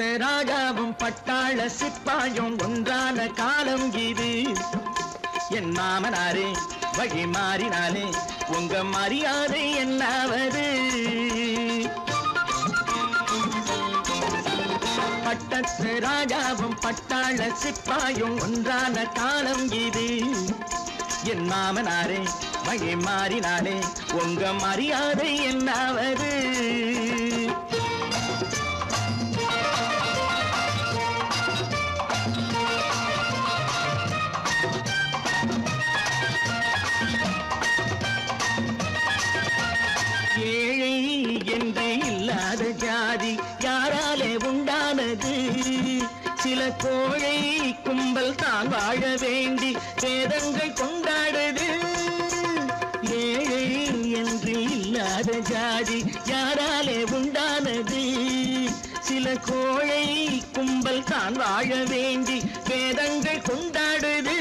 பட்டத்து ராஜாவும் பட்டாள சிப்பாயும் ஒன்றான காலம் இது. என் மாமனாரே வழி மாறினாலே உங்க மரியாதை என்னாவது? பட்டத்து ராஜாவும் பட்டாள சிப்பாயும் ஒன்றான காலம் இது. என் மாமனாரே வழி மாறினாலே உங்க மரியாதை என்னாவது? ஏழை என்று இல்லாத ஜாதி யாராலே உண்டானது? சில கோழை கும்பல் தான் வாழ வேண்டி வேதங்கள் கொண்டாடுது. ஏழை என்று இல்லாத ஜாதி யாராலே உண்டானது? சில கோழை கும்பல் தான் வாழ வேண்டி வேதங்கள் கொண்டாடுது.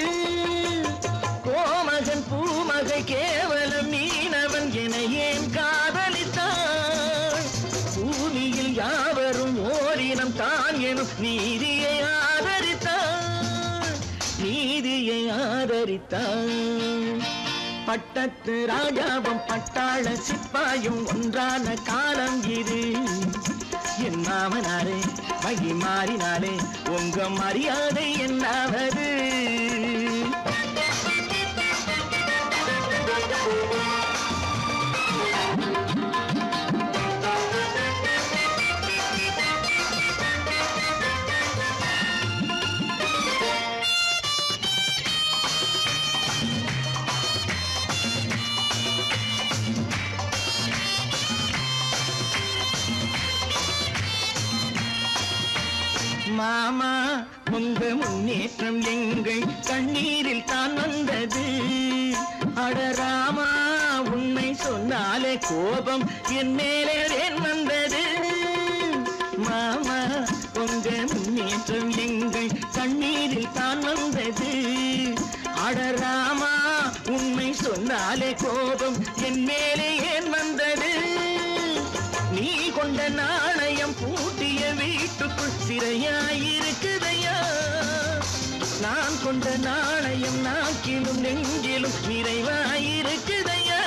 கோமகன் பூமகை கேவலம் மீனவன் என ஏன் காதலித்தான்? பூமியில் யாவரும் ஓரினம் தான் எனும் நீதியை ஆதரித்தான், நீதியை ஆதரித்தான். பட்டத்து ராஜாவும் பட்டாள சிப்பாயும் ஒன்றான காலம் இது. என் மாமனாரே வழி மாறினாலே உங்க மரியாதை என்னாவது? மாமா உங்க முன்னேற்றம் எங்கள் கண்ணீரில் தான் வந்தது. அடராமா உண்மை சொன்னாலே கோபம் என் மேலே ஏன் வந்தது? மாமா உங்க முன்னேற்றம் எங்கள் கண்ணீரில் தான் வந்தது. அடராமா உண்மை சொன்னாலே கோபம் என் மேலே ஏன் வந்தது? நீ கொண்ட நாணயம் பூட்டிய வீட்டுக்குள் சிறையாயிருக்குதையா? நான் கொண்ட நாணயம் நாக்கிலும் நெஞ்சிலும் நிறைவாயிருக்குதையா,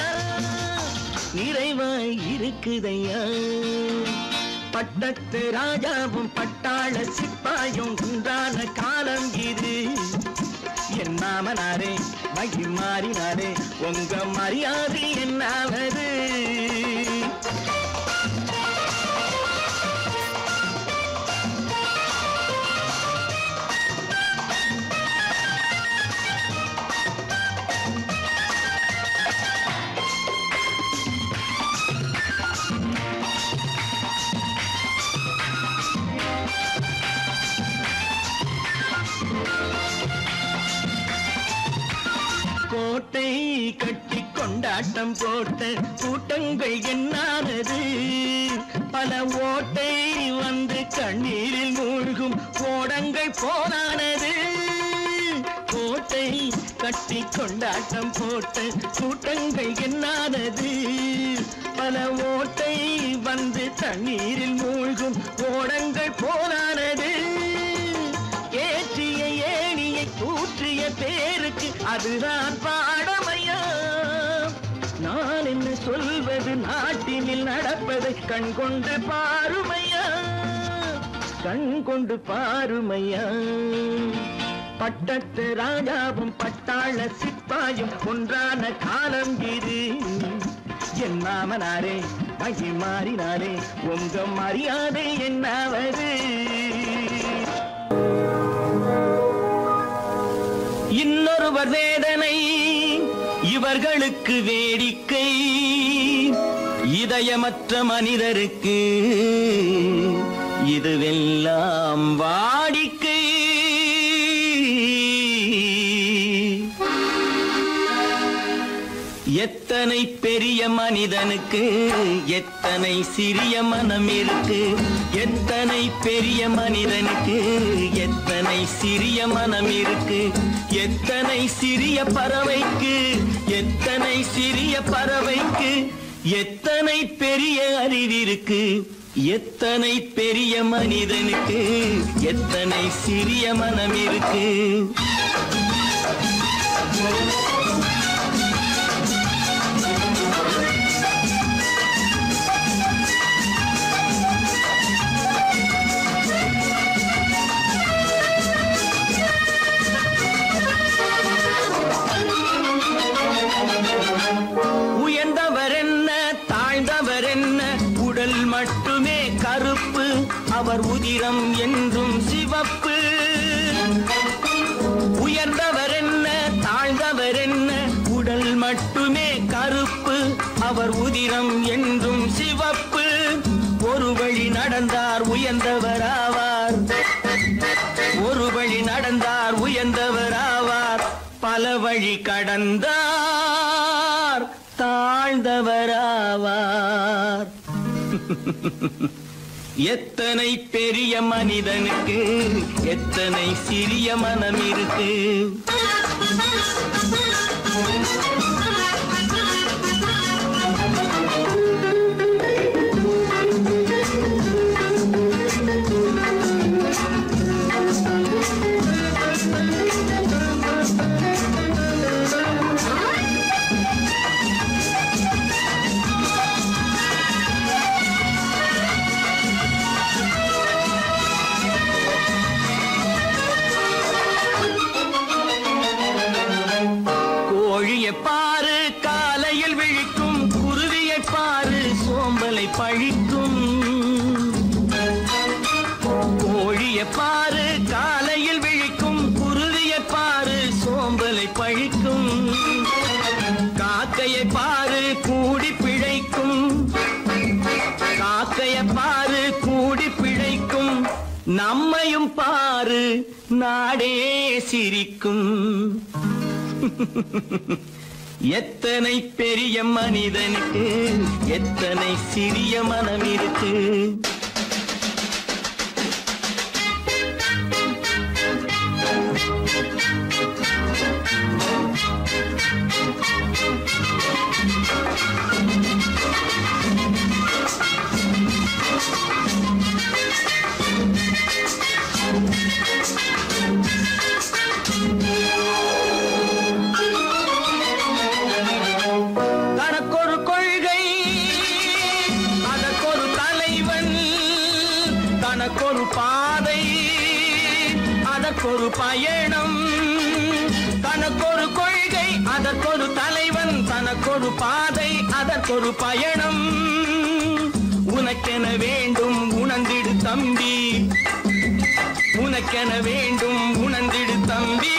நிறைவாயிருக்குதையா. பட்டத்து ராஜாவும் பட்டாள சிப்பாயும் ஒன்றான காலம் இது. என் மாமனாரே வழி மாறினாரே உங்க மரியாதை என்னாவது? கோட்டை கட்டி கொண்டாட்டம் போட்ட கூட்டங்கள் என்னானது? பல ஓட்டை வந்து கண்ணீரில் மூழ்கும் ஓடங்கள் போனானது. கோட்டை கட்டி கொண்டாட்டம் போட்ட கூட்டங்கள் என்னானது? பல ஓட்டை வந்து தண்ணீரில் மூழ்கும் ஓடங்கள் போனானது. ஏற்றிய ஏணியை தூற்றிய பேருக்கு அதுதான் பாடமையா? நான் என்ன சொல்வது? நாட்டினில் நடப்பதை கண் கொண்டு பாருமையா, கண் கொண்டு பாருமையா. பட்டத்து ராஜாவும் பட்டாள சிப்பாயும் ஒன்றான காலம் இது. என் மாமனாரே வழி மாறினாரே உங்க மரியாதை என்னாவது? இன்னொருவர் வேதனை இவர்களுக்கு வேடிக்கை, இதயமற்ற மனிதருக்கு இதுவெல்லாம் வாடிக்கை. எத்தனை பெரிய மனிதனுக்கு எத்தனை சிறிய மனம் இருக்கு, எத்தனை பெரிய மனிதனுக்கு எத்தனை சிறிய மனம் இருக்கு. எத்தனை சிறிய பறவைக்கு எத்தனை சிறிய பறவைக்கு எத்தனை பெரிய அறிவிருக்கு. எத்தனை பெரிய மனிதனுக்கு எத்தனை சிறிய மனம் இருக்கு. உயர்ந்தவர் என்ன தாழ்ந்தவர் என்ன, உடல் மட்டுமே கருப்பு, அவர் உதிரம் என்றும் சிவப்பு. உயர்ந்தவர் என்ன தாழ்ந்தவர் என்ன, உடல் மட்டுமே கருப்பு, அவர் உதிரம் என்றும் சிவப்பு. ஒரு வழி நடந்தார் உயர்ந்தவர் ஆவார், ஒரு வழி நடந்தார் உயர்ந்தவர் ஆவார், பல வழி கடந்தார் தாழ்ந்தவர் ஆவார். எத்தனை பெரிய மனிதனுக்கு எத்தனை சிறிய மனம் இருக்கு. கோழியை பாரு காலையில் விழிக்கும், குருவியை பாரு சோம்பலை பழிக்கும். கோழியை பாரு காலையில் விழிக்கும், குருவியை பாரு சோம்பலை பழிக்கும். காக்கையை பாரு கூடி பிழைக்கும், காக்கையை பாரு கூடி பிழைக்கும். நம்மையும் பாரு நாடே சிரிக்கும். எத்தனை பெரிய மனிதனுக்கு எத்தனை சிறிய மனம் இருக்கு. தனக்கொரு கொள்கை அதற்கொரு தலைவன், தனக்கொரு பாதை அதற்கொரு பயணம். தனக்கொரு கொள்கை அதற்கொரு தலைவன், தனக்கொரு பாதை அதற்கொரு பயணம். உனக்கென வேண்டும் உணர்ந்திடு தம்பி, உனக்கென வேண்டும் உணர்ந்திடு தம்பி.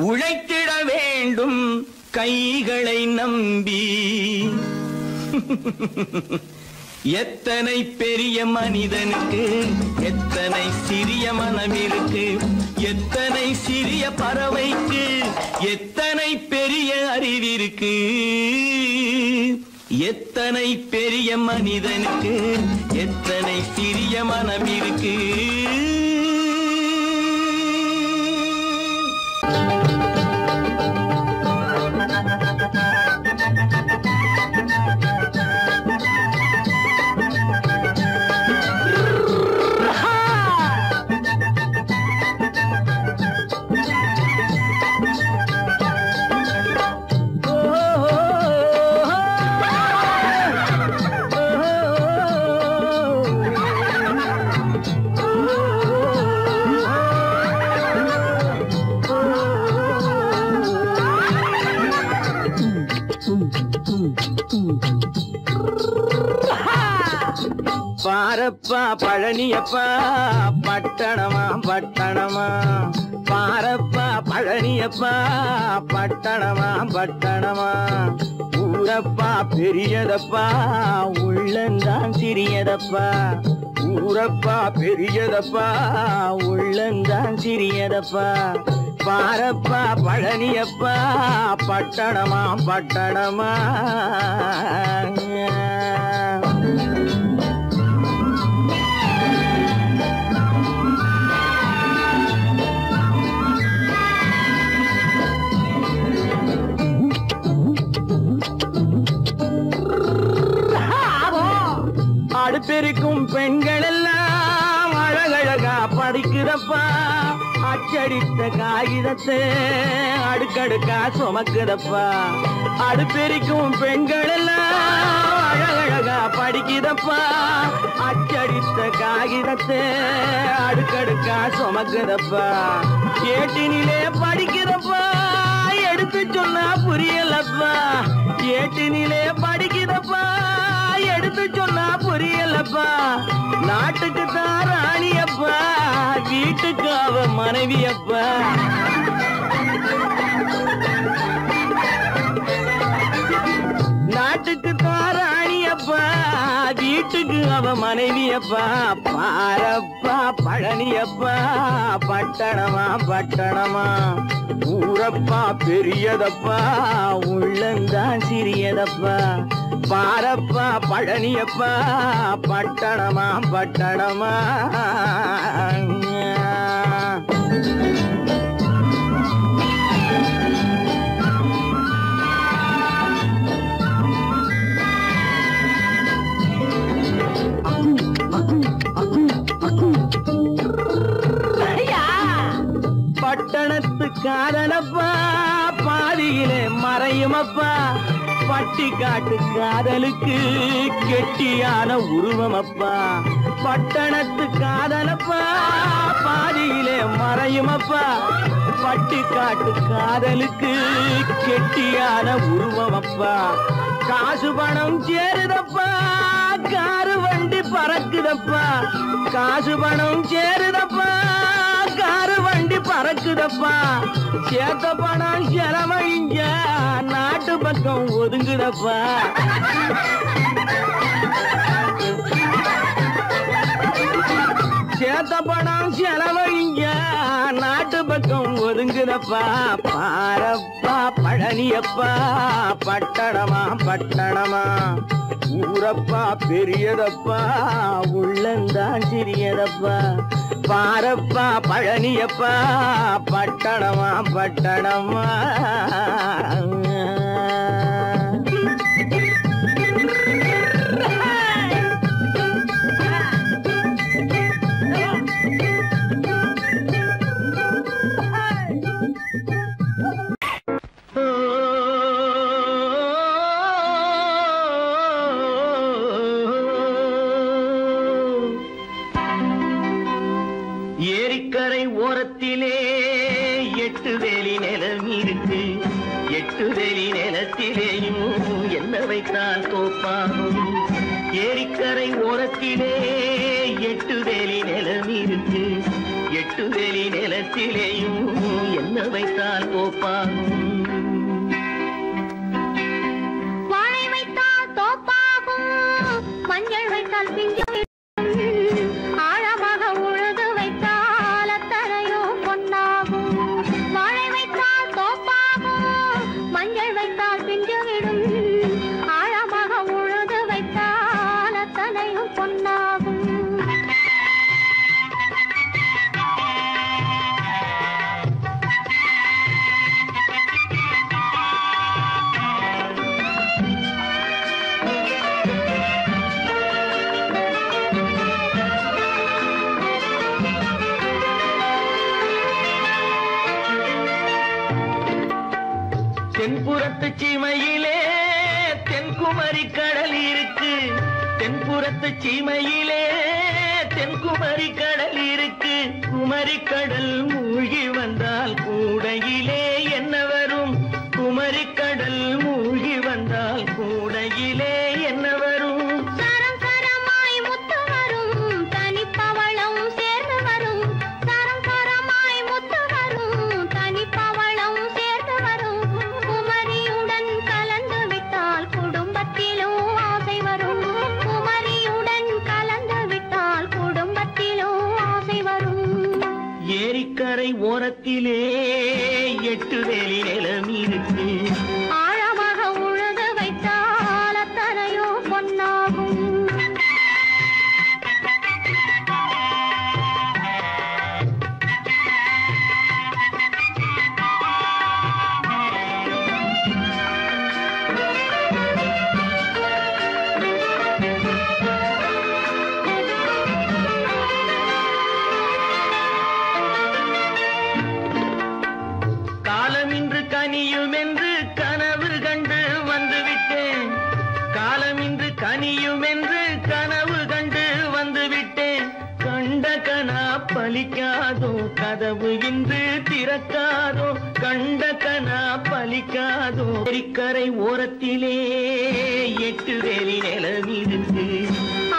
உழைத்திட வேண்டும் கைகளை நம்பி. எத்தனை பெரிய மனிதனுக்கு எத்தனை சிறிய மனம் இருக்கு. எத்தனை சிறிய பறவைக்கு எத்தனை பெரிய அறிவிருக்கு. எத்தனை பெரிய மனிதனுக்கு எத்தனை சிறிய மனம் இருக்கு. பாரப்பா பழனியப்பா பட்டணமா பட்டணமா, பாரப்பா பழனியப்பா பட்டணமா பட்டணமா. ஊரப்பா பெரியதப்பா உள்ளந்தான் சிறியதப்பா, ஊரப்பா பெரியதப்பா உள்ளந்தான் சிறியதப்பா. பாரப்பா பழனியப்பா பட்டணமா பட்டணமா. அடுப்பெருக்கும் பெண்கள் எல்லாம் அழகழகா படிக்கிறப்பா அச்சடித்த காகிதத்தை அடுக்கடுக்கா சுமக்குதப்பா அடுப்பெருக்கும் பெண்கள் எல்லாம் அழகழகா படிக்கிறப்பா அச்சடித்த காகிதத்தை அடுக்கடுக்கா சுமக்குதப்பா ஏட்டினிலே படிக்கிறப்பா எடுத்து சொன்னா புரியலப்பா ஏட்டினிலே படிக்கிறப்பா எடுத்து சொன்னா புரியலப்பா நாட்டுக்கு தான் ராணியப்பா வீட்டுக்கு அவ மனைவியப்பா நாட்டுக்கு தான் ராணியப்பா வீட்டுக்கு அவ மனைவியப்பா பாரப்பா பழனியப்பா பட்டணமா பட்டணமா ஊரப்பா பெரியதப்பா உள்ளந்தான் சிறியதப்பா பாரப்பா பழனியப்பா பட்டணமா பட்டணமா பட்டணத்து காதலப்பா பாதியிலே மறையுமப்பா பட்டி காட்டு காதலுக்கு கெட்டியான உருவமப்பா பட்டணத்து காதலப்பா பாதியிலே மறையுமப்பா பட்டி காட்டு காதலுக்கு கெட்டியான உருவமப்பா காசு பணம் சேருதப்பா காரு வண்டி பறக்குதப்பா காசு பணம் சேருதப்பா காரு வண்டி பறக்குதப்பா சேத்த பணம் செலவழிஞ்ச நாட்டு பக்கம் ஒதுங்குதப்பா சேத்த பணம் செலவழிஞ்ச நாட்டு பக்கம் ஒதுங்குதப்பா பாரப்பா பழனியப்பா பட்டணமா பட்டணமா ஊரப்பா பெரியதப்பா உள்ளந்தான் சிறியதப்பா பாரப்பா பழனியப்பா பட்டணமா பட்டணமா ஏரிக்கரை ஓரத்திலே 8 வேலி நிலம் இருக்கு 8 வேலி நிலத்திலேயும் என்ன வைத்தால் தோப்பாகும் ஏரிக்கரை ஓரத்திலே 8 வேலி நிலம் இருக்கு 8 வேலி நிலத்திலேயும் என்ன வைத்தால் தோப்பாகும் வாழை வைத்தால் தோப்பாகும் மஞ்சள் வைத்தால் பிஞ்சு ஆழமாக உழுது வைத்தால் அத்தனையோ பொன்னாகும் வாழை வைத்தால் தோப்பாகும் மஞ்சள் வைத்தால் பிஞ்சு விடும் ஆழமாக உழுது வைத்தால் அத்தனையோ பொன்னாகும் தென்புறத்து சீமையிலே தென்குமரி கடல் இருக்கு தென்புறத்து சீமையிலே தென்குமரி கடல் இருக்கு குமரி கடல் மூழ்கி வந்தால் கூடையிலே என்ன வரும் குமரி கடல் மூழ்கி வந்தால் கூடையிலே என்ன வரும் சரம் சரமாய் முத்து வரும் தனிப்பவளம் சேர்ந்து வரும் சரம் சரமாய் முத்து வரும் தனிப்பவளம் சேர்ந்து வரும் குமரியுடன் கலந்து விட்டால் குடும்பத்திலும் ஆசை வரும் குமரியுடன் கலந்து விட்டால் குடும்பத்திலும் ஆசை வரும் ஏரிக்கரை ஓரத்திலே 8 வேலி நிலம் இருக்கு ஆழமாக உழுது வைத்தால் அத்தனையோ பொன்னாகும் பலிக்காதோ கதவு இன்று திறக்காதோ கண்ட கனா பலிக்காதோ கரை ஓரத்திலே 8 வேலி நிலவிருக்கு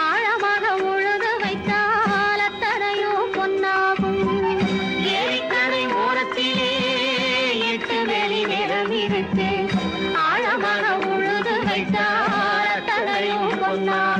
ஆழமாக உழுது வைத்தால் அத்தனையோ பொன்னாகும் ஏரிக்கரை ஓரத்திலே 8 வேலி நிலவிருக்கு ஆழமாக உழுது வைத்தால் அத்தனையோ பொன்னாகும்